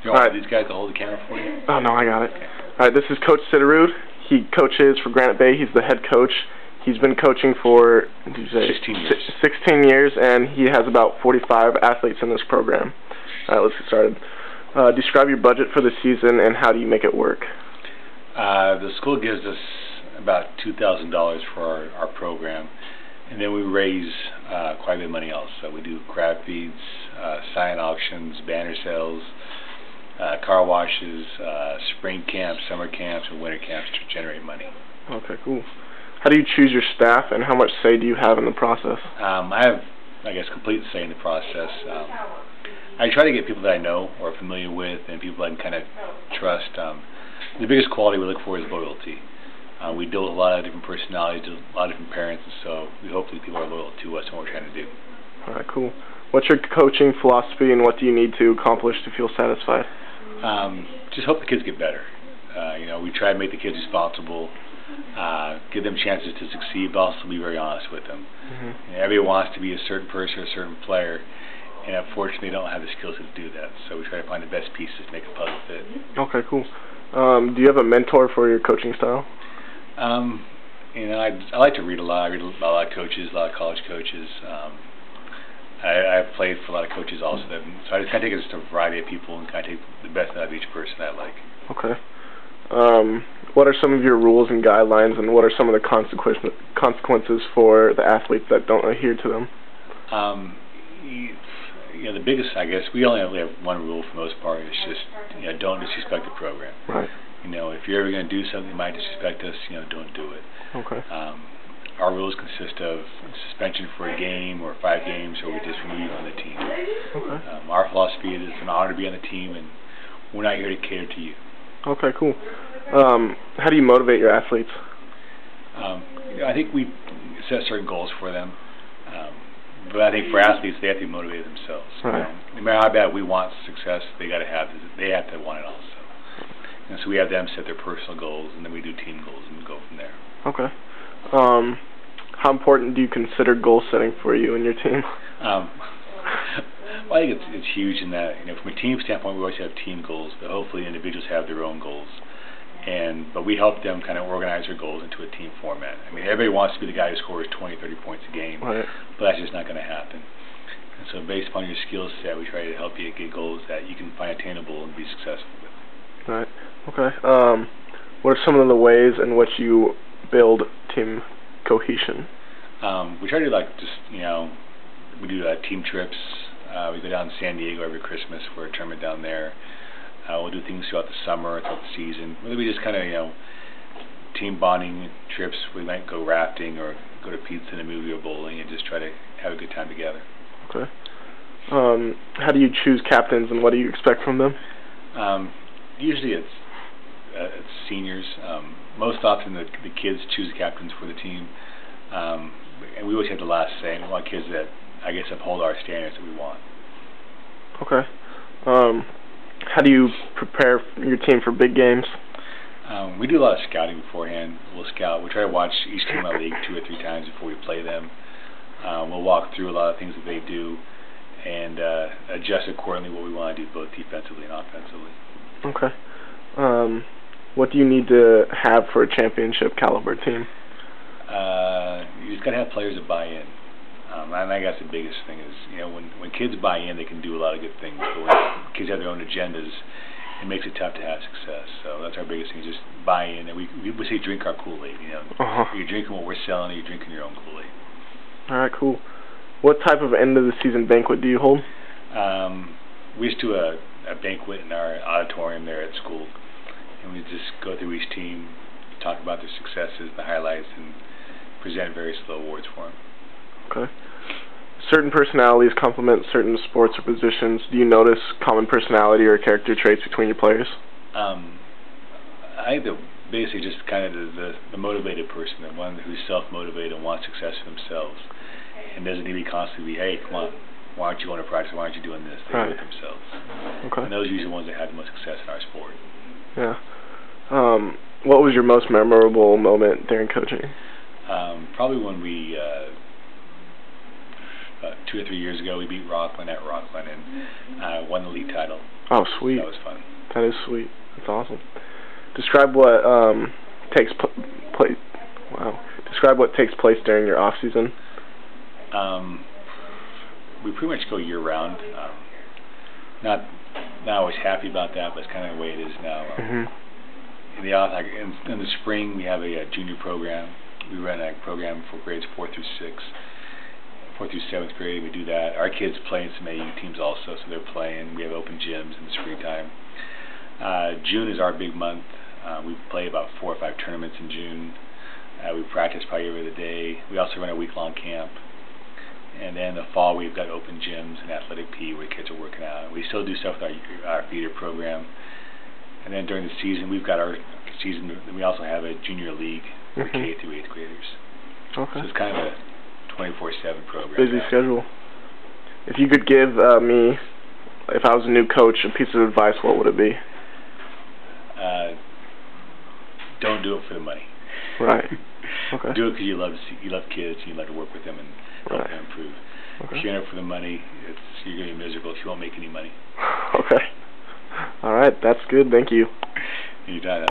You want these guys to hold the camera for you? Oh, no, I got it. All right, this is Coach Sitterud. He coaches for Granite Bay. He's the head coach. He's been coaching for 16 years. 16 years, and he has about 45 athletes in this program. All right, let's get started. Describe your budget for the season, and how do you make it work? The school gives us about $2,000 for our program, and then we raise quite a bit of money else. So we do crab feeds, sign auctions, banner sales, car washes, spring camps, summer camps, and winter camps to generate money. Okay, cool. How do you choose your staff, and how much say do you have in the process? I have, I guess, complete say in the process. I try to get people that I know or are familiar with and people I can kind of trust. The biggest quality we look for is loyalty. We deal with a lot of different personalities, a lot of different parents, and so we hope that people are loyal to us and what we're trying to do. All right, cool. What's your coaching philosophy, and what do you need to accomplish to feel satisfied? Just hope the kids get better. We try to make the kids responsible, give them chances to succeed, but also be very honest with them. Everybody wants to be a certain person or a certain player, and unfortunately they don't have the skills to do that. So we try to find the best pieces to make a puzzle fit. Okay, cool. Do you have a mentor for your coaching style? I like to read a lot. I read about a lot of coaches, a lot of college coaches. I've played for a lot of coaches also. So I just kind of take just a variety of people and kind of take the best out of each person I like. Okay. What are some of your rules and guidelines, and what are some of the consequences for the athletes that don't adhere to them? The biggest, I guess, we only have one rule for the most part. It's just, don't disrespect the program. Right. If you're ever going to do something that might disrespect us, don't do it. Okay. Our rules consist of suspension for a game or 5 games, or we just remove you from the team. Okay. Our philosophy is it's an honor to be on the team, and we're not here to cater to you. Okay, cool. How do you motivate your athletes? I think we set certain goals for them. But I think for athletes, they have to be motivated themselves. Right. No matter how bad we want success, they have to want it also. And so we have them set their personal goals, and then we do team goals and go from there. Okay. How important do you consider goal setting for you and your team? Well, I think it's huge in that, from a team standpoint, we always have team goals, but hopefully individuals have their own goals. But we help them kind of organize their goals into a team format. Everybody wants to be the guy who scores 20, 30 points a game, right, but that's just not going to happen. And so based upon your skill set, we try to help you get goals that you can find attainable and be successful with. Right. Okay. What are some of the ways in which you build team cohesion? We try to we do team trips. We go down to San Diego every Christmas for a tournament down there. We'll do things throughout the summer, throughout the season. Whether we just kind of, team bonding trips. We might go rafting or go to pizza and a movie or bowling and just try to have a good time together. Okay. How do you choose captains, and what do you expect from them? Usually it's seniors. Most often the kids choose the captains for the team. And we always have the last say. We want kids that, I guess, uphold our standards that we want. Okay. How do you prepare your team for big games? We do a lot of scouting beforehand. We'll scout. We try to watch each team in the league 2 or 3 times before we play them. We'll walk through a lot of things that they do and adjust accordingly what we want to do, both defensively and offensively. Okay. What do you need to have for a championship caliber team? You just got to have players that buy in. I think that's the biggest thing is, when kids buy in, they can do a lot of good things. But when kids have their own agendas, it makes it tough to have success. So that's our biggest thing, just buy in. And we say drink our Kool-Aid, You're drinking what we're selling, or you're drinking your own Kool-Aid. All right, cool. What type of end-of-the-season banquet do you hold? We just do a banquet in our auditorium there at school. And we just go through each team, talk about their successes, the highlights, and present various little awards for them. Okay. Certain personalities complement certain sports or positions. Do you notice common personality or character traits between your players? I think basically just kind of the motivated person, the one who's self-motivated and wants success for themselves, and doesn't need to be constantly, hey, come on, why aren't you going to practice? Why aren't you doing this? They do it themselves. Okay. And those are usually the ones that have the most success in our sport. Yeah. What was your most memorable moment during coaching? Probably when we 2 or 3 years ago. We beat Rockland at Rockland and won the league title. Oh, sweet. So that was fun. That is sweet. That's awesome. Describe what takes place. Wow. Describe what takes place during your off season. We pretty much go year round. Not always happy about that, but it's kind of the way it is now. In the off, in the spring, we have a junior program. We run a program for grades 4 through 7th grade. We do that. Our kids play in some AU teams also, so they're playing. We have open gyms in the springtime. June is our big month. We play about 4 or 5 tournaments in June. We practice probably every other day. We also run a week-long camp. And then in the fall, we've got open gyms and athletic PE where kids are working out. We still do stuff with our feeder program. And then during the season, we've got our season. We also have a junior league for K through 8th graders. Okay. So it's kind of a 24/7 program. Busy schedule. If you could give me, if I was a new coach, a piece of advice, what would it be? Don't do it for the money. Right. Okay. Do it because you love kids and you love to work with them and help them improve. Okay. If you're in it for the money, you're going to be miserable if you won't make any money. Okay. All right. That's good. Thank you. Anytime.